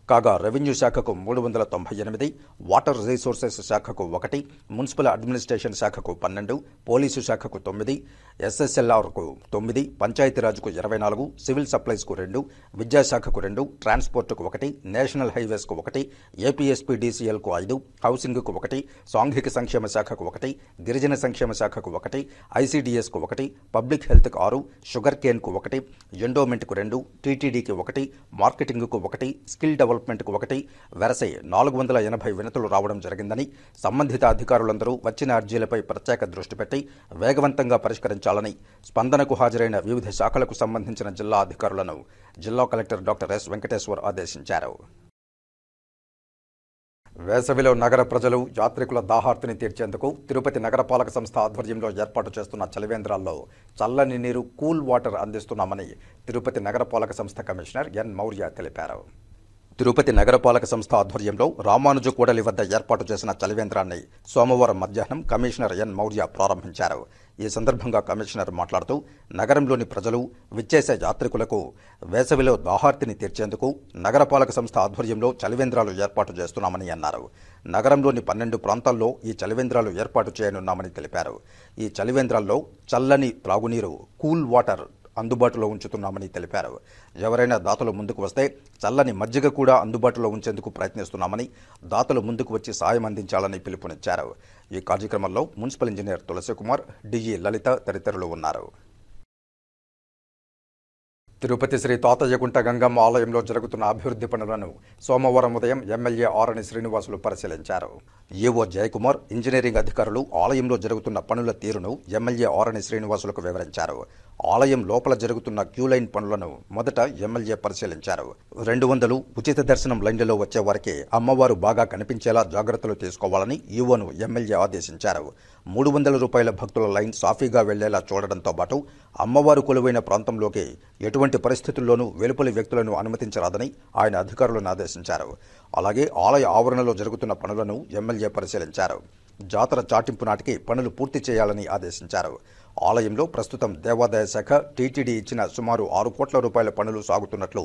కాగా రెవెన్యూ శాఖకు 398, వాటర్ రీసోర్సెస్ శాఖకు 1, మున్సిపల్ అడ్మినిస్ట్రేషన్ శాఖకు 12, పోలీసు శాఖకు 9, ఎస్ఎస్ఎల్ఆర్కు 9, పంచాయతీరాజ్కు 24, సివిల్ సప్లైస్కు 2, విద్యాశాఖకు 2, ట్రాన్స్పోర్టుకు 1, నేషనల్ హైవేస్కు 1, ఏపీఎస్పీడీసీఎల్కు 5, హౌసింగ్కు 1, సాంఘిక సంక్షేమ శాఖకు 1, గిరిజన సంక్షేమ శాఖకు 1, ఐసీడీఎస్కు 1, పబ్లిక్ హెల్త్కు 6, షుగర్ కేన్కు 1, ఎండోమెంట్కు 2, టీటీడీకి 1, మార్కెటింగ్కు 1, స్కిల్ డెవలప్మెంట్కు 1, వెరసై 480 వినతులు రావడం జరిగిందని, సంబంధిత అధికారులందరూ వచ్చిన అర్జీలపై ప్రత్యేక దృష్టి పెట్టి వేగవంతంగా పరిష్కరించాలని స్పందనకు హాజరైన వివిధ శాఖలకు సంబంధించిన జిల్లా అధికారులను జిల్లా కలెక్టర్ డాక్టర్ ఎస్ వెంకటేశ్వర్ ఆదేశించారు. వేసవిలో నగర ప్రజలు, యాత్రికుల దాహార్తిని తీర్చేందుకు తిరుపతి నగరపాలక సంస్థ ఆధ్వర్యంలో ఏర్పాటు చేస్తున్న చలివేంద్రాల్లో చల్లని నీరు, కూల్ వాటర్ అందిస్తున్నామని తిరుపతి నగరపాలక సంస్థ కమిషనర్ ఎన్ మౌర్య తెలిపారు. తిరుపతి నగరపాలక సంస్థ ఆధ్వర్యంలో రామానుజు కూడలి వద్ద ఏర్పాటు చేసిన చలివేంద్రాన్ని సోమవారం మధ్యాహ్నం కమిషనర్ ఎన్ మౌర్య ప్రారంభించారు. ఈ సందర్భంగా కమిషనర్ మాట్లాడుతూ నగరంలోని ప్రజలు, విచ్చేసే యాత్రికులకు వేసవిలో దాహార్తిని తీర్చేందుకు నగరపాలక సంస్థ ఆధ్వర్యంలో చలివేంద్రాలు ఏర్పాటు చేస్తున్నామని అన్నారు. నగరంలోని 12 ప్రాంతాల్లో ఈ చలివేంద్రాలు ఏర్పాటు చేయనున్నామని తెలిపారు. ఈ చలివేంద్రాల్లో చల్లని త్రాగునీరు, కూల్ వాటర్ అందుబాటులో ఉంచుతున్నామని తెలిపారు. ఎవరైనా దాతలు ముందుకు వస్తే చల్లని మజ్జిగ కూడా అందుబాటులో ఉంచేందుకు ప్రయత్నిస్తున్నామని, దాతలు ముందుకు వచ్చి సాయం అందించాలని పిలుపునిచ్చారు. ఈ కార్యక్రమంలో మున్సిపల్ ఇంజనీర్ తులసికుమార్, డిఈ లలిత తదితరులు ఉన్నారు. తిరుపతి శ్రీ తాతయ్యగుంట గంగమ్మ ఆలయంలో జరుగుతున్న అభివృద్ధి పనులను సోమవారం ఉదయం ఎమ్మెల్యే ఆరణి శ్రీనివాసులు పరిశీలించారు. ఏవో జయకుమార్, ఇంజనీరింగ్ అధికారులు ఆలయంలో జరుగుతున్న పనుల తీరును ఎమ్మెల్యే ఆరణి శ్రీనివాసులకు వివరించారు. ఆలయం లోపల జరుగుతున్న క్యూలైన్ పనులను మొదట ఎమ్మెల్యే పరిశీలించారు. 200 ఉచిత దర్శనం లైన్లలో వచ్చేవారికి అమ్మవారు బాగా కనిపించేలా జాగ్రత్తలు తీసుకోవాలని ఈవోను ఎమ్మెల్యే ఆదేశించారు. 300 రూపాయల భక్తుల లైన్ సాఫీగా వెళ్లేలా చూడడంతో పాటు అమ్మవారు కొలువైన ప్రాంతంలోకి ఎటువంటి పరిస్థితుల్లోనూ వెలుపలి వ్యక్తులను అనుమతించరాదని ఆయన అధికారులను ఆదేశించారు. అలాగే ఆలయ ఆవరణలో జరుగుతున్న పనులను ఎమ్మెల్యే పరిశీలించారు. జాతర చాటింపు నాటికి పనులు పూర్తి చేయాలని ఆదేశించారు. ఆలయంలో ప్రస్తుతం దేవాదాయ శాఖ, టీటీడీ ఇచ్చిన సుమారు 6 కోట్ల రూపాయల పనులు సాగుతున్నట్లు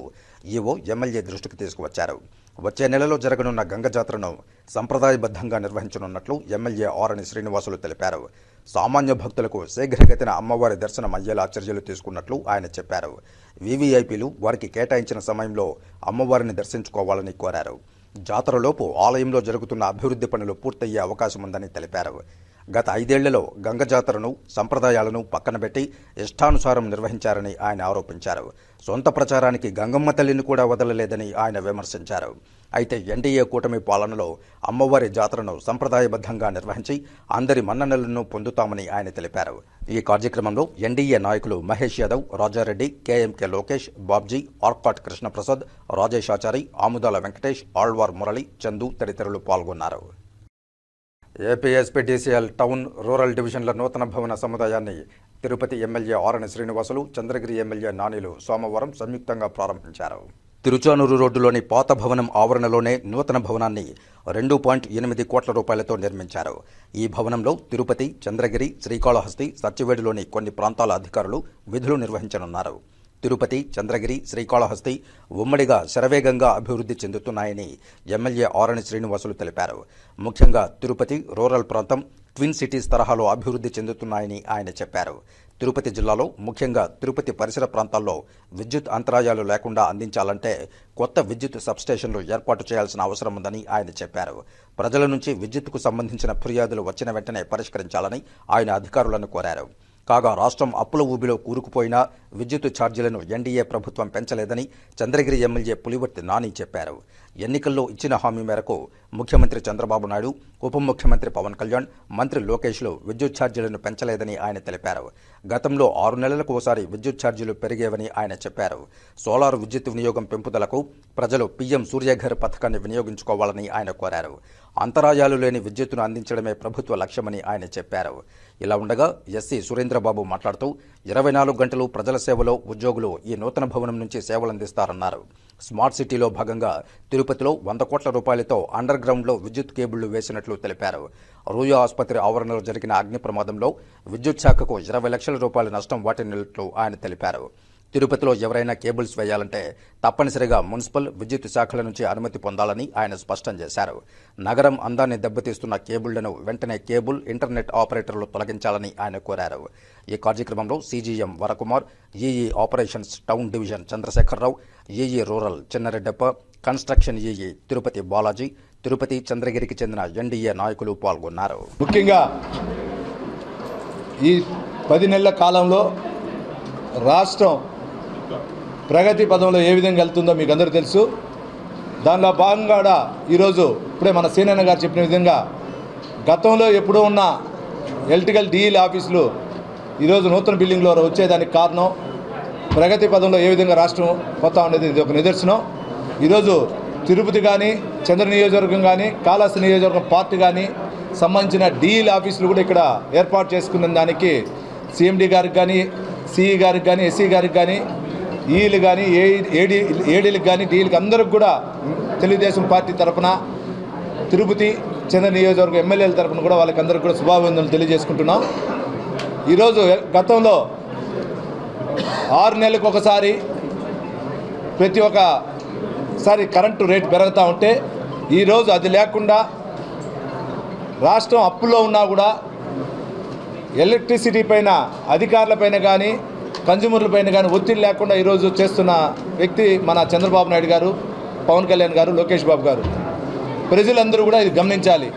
ఈవో ఎమ్మెల్యే దృష్టికి తీసుకువచ్చారు. వచ్చే నెలలో జరగనున్న గంగ జాతరను సంప్రదాయబద్ధంగా నిర్వహించనున్నట్లు ఎమ్మెల్యే ఆరణి శ్రీనివాసులు తెలిపారు. సామాన్య భక్తులకు శీఘ్రగతిన అమ్మవారి దర్శనం అయ్యేలా చర్యలు తీసుకున్నట్లు ఆయన చెప్పారు. వీవీఐపీలు వారికి కేటాయించిన సమయంలో అమ్మవారిని దర్శించుకోవాలని కోరారు. జాతరలోపు ఆలయంలో జరుగుతున్న అభివృద్ధి పనులు పూర్తయ్యే అవకాశం ఉందని తెలిపారు. గత 5 ఏళ్లలో గంగ జాతరను సంప్రదాయాలను పక్కనబెట్టి ఇష్టానుసారం నిర్వహించారని ఆయన ఆరోపించారు. సొంత ప్రచారానికి గంగమ్మ తల్లిని కూడా వదలలేదని ఆయన విమర్శించారు. అయితే ఎన్డీఏ కూటమి పాలనలో అమ్మవారి జాతరను సంప్రదాయబద్ధంగా నిర్వహించి అందరి మన్ననలను పొందుతామని ఆయన తెలిపారు. ఈ కార్యక్రమంలో ఎన్డీఏ నాయకులు మహేష్ యాదవ్, రాజారెడ్డి, కేఎంకే లోకేష్, బాబ్జీ, ఆర్కాట్ కృష్ణప్రసాద్, రాజేశాచారి, ఆముదాల వెంకటేష్, ఆళ్వార్ మురళి, చందు తదితరులు పాల్గొన్నారు. ఏపీఎస్పీడీసీఎల్ టౌన్ రూరల్ డివిజన్ల నూతన భవన సముదాయాన్ని తిరుపతి ఎమ్మెల్యే ఆరణి శ్రీనివాసులు, చంద్రగిరి ఎమ్మెల్యే నానిలు సోమవారం సంయుక్తంగా ప్రారంభించారు. తిరుచానూరు రోడ్డులోని పాత భవనం ఆవరణలోనే నూతన భవనాన్ని 2.8 కోట్ల రూపాయలతో నిర్మించారు. ఈ భవనంలో తిరుపతి, చంద్రగిరి, శ్రీకాళహస్తి, సత్యవేడులోని కొన్ని ప్రాంతాల అధికారులు విధులు నిర్వహించనున్నారు. తిరుపతి, చంద్రగిరి, శ్రీకాళహస్తి ఉమ్మడిగా శరవేగంగా అభివృద్ధి చెందుతున్నాయని ఎమ్మెల్యే ఆరణి శ్రీనివాసులు తెలిపారు. ముఖ్యంగా తిరుపతి రూరల్ ప్రాంతం ట్విన్ సిటీస్ తరహాలో అభివృద్ధి చెందుతున్నాయని ఆయన చెప్పారు. తిరుపతి జిల్లాలో ముఖ్యంగా తిరుపతి పరిసర ప్రాంతాల్లో విద్యుత్ అంతరాయాలు లేకుండా అందించాలంటే కొత్త విద్యుత్ సబ్స్టేషన్లు ఏర్పాటు చేయాల్సిన అవసరం ఉందని ఆయన చెప్పారు. ప్రజల నుంచి విద్యుత్తుకు సంబంధించిన ఫిర్యాదులు వచ్చిన వెంటనే పరిష్కరించాలని ఆయన అధికారులను కోరారు. కాగా రాష్ట్రం అప్పుల ఊబిలో కూరుకుపోయినా విద్యుత్ ఛార్జీలను ఎన్డీఏ ప్రభుత్వం పెంచలేదని చంద్రగిరి ఎమ్మెల్యే పులివర్తి నాని చెప్పారు. ఎన్నికల్లో ఇచ్చిన హామీ మేరకు ముఖ్యమంత్రి చంద్రబాబు నాయుడు, ఉప ముఖ్యమంత్రి పవన్ కళ్యాణ్, మంత్రి లోకేష్లు విద్యుత్ ఛార్జీలను పెంచలేదని ఆయన తెలిపారు. గతంలో 6 నెలలకు ఒకసారి విద్యుత్ ఛార్జీలు పెరిగేవని ఆయన చెప్పారు. సోలార్ విద్యుత్ వినియోగం పెంపుదలకు ప్రజలు పీఎం సూర్యఘర్ పథకాన్ని వినియోగించుకోవాలని ఆయన కోరారు. అంతరాయాలు లేని విద్యుత్తును అందించడమే ప్రభుత్వ లక్ష్యమని ఆయన చెప్పారు. ఇలా ఉండగా ఎస్సీ సురేంద్రబాబు మాట్లాడుతూ 24 గంటలు ప్రజల సేవలో ఉద్యోగులు ఈ నూతన భవనం నుంచి సేవలందిస్తారన్నారు. స్మార్ట్ సిటీలో భాగంగా తిరుపతిలో 100 కోట్ల రూపాయలతో అండర్ గ్రౌండ్లో విద్యుత్ కేబుళ్లు వేసినట్లు తెలిపారు. రూయా ఆసుపత్రి ఆవరణలో జరిగిన అగ్ని ప్రమాదంలో విద్యుత్ శాఖకు 20 లక్షల రూపాయల నష్టం వాటిల్లినట్లు ఆయన తెలిపారు. తిరుపతిలో ఎవరైనా కేబుల్స్ వేయాలంటే తప్పనిసరిగా మున్సిపల్, విద్యుత్ శాఖల నుంచి అనుమతి పొందాలని ఆయన స్పష్టం చేశారు. నగరం అందాన్ని దెబ్బతీస్తున్న కేబుళ్లను వెంటనే కేబుల్, ఇంటర్నెట్ ఆపరేటర్లు తొలగించాలని ఆయన కోరారు. ఈ కార్యక్రమంలో CGM Varakumar, EE operations town division Chandrasekhararao, EE rural Chinnareddappa, construction EE Tirupati Balaji, Tirupati, చంద్రగిరికి చెందిన ఎన్డీఏ నాయకులు పాల్గొన్నారు. ముఖ్యంగా ఈ 10 నెలల కాలంలో రాష్ట్రం ప్రగతి పదంలో ఏ విధంగా వెళ్తుందో మీకు అందరూ తెలుసు. దానిలో భాగంగా ఈరోజు ఇప్పుడే మన సీనన్న గారు చెప్పిన విధంగా గతంలో ఎప్పుడూ ఉన్న ఎలక్ట్రికల్ డీఈల్ ఆఫీసులు ఈరోజు నూతన బిల్డింగ్లో వచ్చేదానికి కారణం ప్రగతి పదంలో ఏ విధంగా రాష్ట్రం పోతా ఉండేది ఇది ఒక నిదర్శనం. ఈరోజు తిరుపతి కానీ, చంద్ర నియోజకవర్గం కానీ, కాళహస్తి నియోజకవర్గం పార్టీ కానీ సంబంధించిన డీఈల్ ఆఫీసులు కూడా ఇక్కడ ఏర్పాటు చేసుకున్న దానికి సీఎండీ గారికి కానీ, సిఈ గారికి కానీ, ఎస్సీ గారికి కానీ, ఈలు కానీ, ఏడీలకు కానీ, డీలకు అందరికి కూడా తెలుగుదేశం పార్టీ తరఫున, తిరుపతి చంద్ర నియోజకవర్గం ఎమ్మెల్యేల తరఫున కూడా వాళ్ళకందరికీ కూడా శుభాభివందనలు తెలియజేసుకుంటున్నాం. ఈరోజు గతంలో 6 నెలలకు ఒకసారి ప్రతి ఒక్కసారి కరెంటు రేటు పెరుగుతూ ఉంటే ఈరోజు అది లేకుండా రాష్ట్రం అప్పుల్లో ఉన్నా కూడా ఎలక్ట్రిసిటీ పైన అధికారుల పైన కానీ, కన్జ్యూమర్ల పైన కానీ ఒత్తిడి లేకుండా ఈరోజు చేస్తున్న వ్యక్తి మన చంద్రబాబు నాయుడు గారు, పవన్ కళ్యాణ్ గారు, లోకేష్ బాబు గారు. ప్రజలందరూ కూడా ఇది గమనించాలి.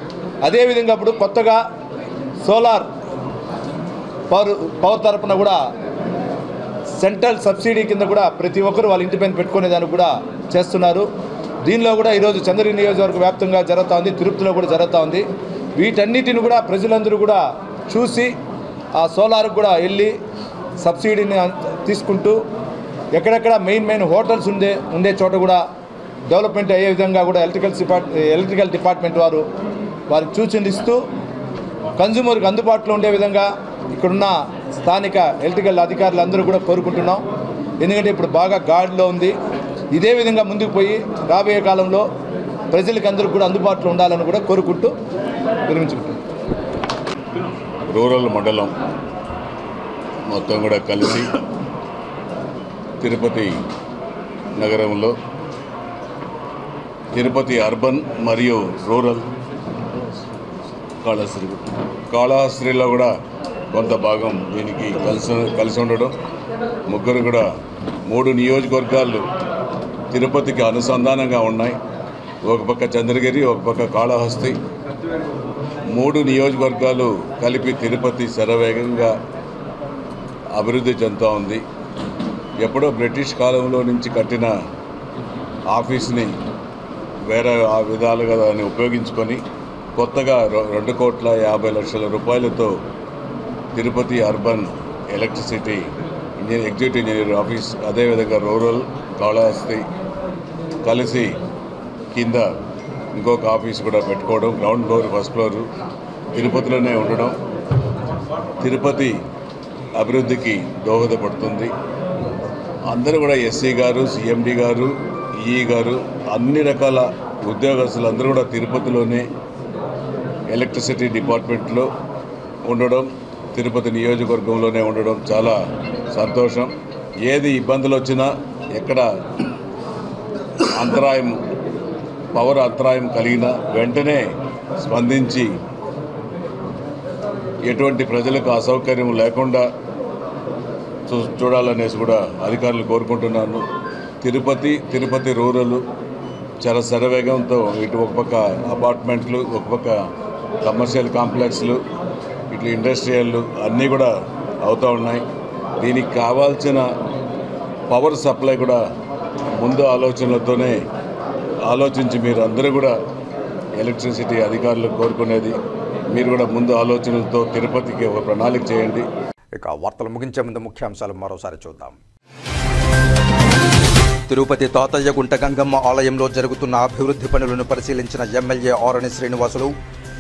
అదేవిధంగా ఇప్పుడు కొత్తగా సోలార్ పవర్ తరపున కూడా సెంట్రల్ సబ్సిడీ కింద కూడా ప్రతి ఒక్కరు వాళ్ళ ఇంటి పైన పెట్టుకునేదానికి కూడా చేస్తున్నారు. దీనిలో కూడా ఈరోజు చంద్రగిరి నియోజకవర్గ వ్యాప్తంగా జరుగుతూ ఉంది, తిరుపతిలో కూడా జరుగుతూ ఉంది. వీటన్నిటిని కూడా ప్రజలందరూ కూడా చూసి ఆ సోలార్కి కూడా వెళ్ళి సబ్సిడీని తీసుకుంటూ ఎక్కడెక్కడ మెయిన్ హోటల్స్ ఉండే చోట కూడా డెవలప్మెంట్ అయ్యే విధంగా కూడా ఎలక్ట్రికల్ డిపార్ట్మెంట్ వారికి సూచనలు ఇస్తూ కన్జ్యూమర్కి అందుబాటులో ఉండే విధంగా ఇక్కడున్న స్థానిక ఎలక్ట్రికల్ అధికారులు అందరూ కూడా కోరుకుంటున్నాం. ఎందుకంటే ఇప్పుడు బాగా గాడిలో ఉంది. ఇదే విధంగా ముందుకు పోయి రాబోయే కాలంలో ప్రజలకు అందరూ కూడా అందుబాటులో ఉండాలని కూడా కోరుకుంటూ విరమించుకుంటున్నాం. రూరల్ మండలం మొత్తం కూడా కలిసి తిరుపతి నగరంలో తిరుపతి అర్బన్ మరియు రూరల్ కాళహస్తిలో కూడా కొంత భాగం దీనికి కలిసి ఉండడం, ముగ్గురు కూడా 3 నియోజకవర్గాలు తిరుపతికి అనుసంధానంగా ఉన్నాయి. ఒక పక్క చంద్రగిరి, ఒక పక్క కాళహస్తి, 3 నియోజకవర్గాలు కలిపి తిరుపతి శరవేగంగా అభివృద్ధి చెందుతూ ఉంది. ఎప్పుడో బ్రిటిష్ కాలంలో నుంచి కట్టిన ఆఫీస్ని వేరే విధాలుగా దాన్ని ఉపయోగించుకొని కొత్తగా 2,50,00,000 రూపాయలతో Tirupati urban electricity executive engineer office, అదేవిధంగా రూరల్ కాళహస్తి కలిసి కింద ఇంకొక ఆఫీస్ కూడా పెట్టుకోవడం, గ్రౌండ్ ఫ్లోర్ ఫస్ట్ ఫ్లోర్ తిరుపతిలోనే ఉండడం తిరుపతి అభివృద్ధికి దోహదపడుతుంది. అందరూ కూడా ఎస్సీ గారు, సిఎండి గారు, ఈఈ గారు, అన్ని రకాల ఉద్యోగస్తులందరూ కూడా తిరుపతిలోనే ఎలక్ట్రిసిటీ డిపార్ట్మెంట్లో ఉండడం, తిరుపతి నియోజకవర్గంలోనే ఉండడం చాలా సంతోషం. ఏది ఇబ్బందులు వచ్చినా, ఎక్కడ అంతరాయం పవర్ అంతరాయం కలిగినా వెంటనే స్పందించి ఎటువంటి ప్రజలకు అసౌకర్యం లేకుండా చూడాలనేసి కూడా అధికారులు కోరుకుంటున్నాను. తిరుపతి రూరల్ చాలా శరవేగంతో ఇటు ఒక పక్క అపార్ట్మెంట్లు, ఒక పక్క కమర్షియల్ కాంప్లెక్స్లు, ఇట్లా ఇండస్ట్రియల్ అన్నీ కూడా అవుతూ ఉన్నాయి. దీనికి కావాల్సిన పవర్ సప్లై కూడా ముందు ఆలోచనలతోనే ఆలోచించి మీరు అందరూ కూడా ఎలక్ట్రిసిటీ అధికారులు కోరుకునేది మీరు కూడా ముందు ఆలోచనలతో తిరుపతికి ఒక ప్రణాళిక చేయండి. ఇక వార్తలు ముగించే ముందు ముఖ్యాంశాలు మరోసారి చూద్దాం. తిరుపతి తాతయ్యగుంట గంగమ్మ ఆలయంలో జరుగుతున్న అభివృద్ధి పనులను పరిశీలించిన ఎమ్మెల్యే ఆరణి శ్రీనివాసులు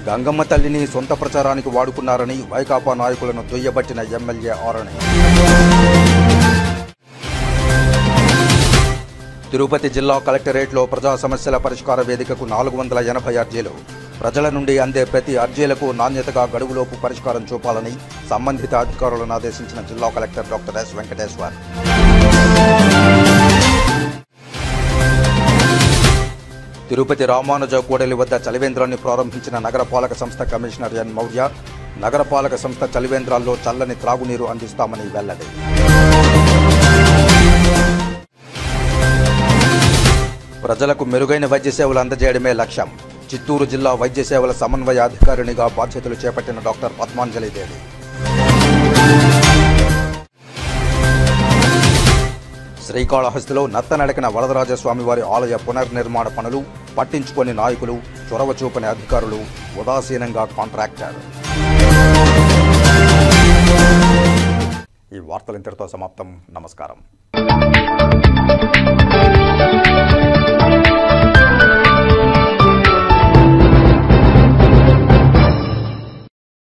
గంగమ్మ తల్లిని సొంత ప్రచారానికి వాడుకున్నారని వైకాపా నాయకులను దుయ్యబట్టిన ఎమ్మెల్యే ఆరణి. తిరుపతి జిల్లా కలెక్టరేట్లో ప్రజా సమస్యల పరిష్కార వేదికకు 480 అర్జీలు. ప్రజల నుండి అందే ప్రతి అర్జీలకు నాణ్యతగా గడువులోపు పరిష్కారం చూపాలని సంబంధిత అధికారులను ఆదేశించిన జిల్లా collector doctor yes Venkateshwar. Tirupati Ramanuja కూడలి వద్ద చలివేంద్రాన్ని ప్రారంభించిన నగరపాలక సంస్థ కమిషనర్ ఎన్ మౌర్య నగరపాలక సంస్థ చలివేంద్రాల్లో చల్లని త్రాగునీరు అందిస్తామని వెల్లడి. ప్రజలకు మెరుగైన వైద్య సేవలు అందజేయడమే లక్ష్యం. చిత్తూరు జిల్లా వైద్య సేవల సమన్వయ అధికారినిగా బాధ్యతలు చేపట్టిన డాక్టర్ పద్మాంజలిదేవి. శ్రీకాళహస్తిలో నత్తనడకన వరదరాజస్వామివారి ఆలయ పునర్నిర్మాణ పనులు పట్టించుకొని నాయకులు, చొరవ చూపని అధికారులు, ఉదాసీనంగా కాంట్రాక్టర్. ఈ వార్తలు ఇంతటితో సమాప్తం. నమస్కారం.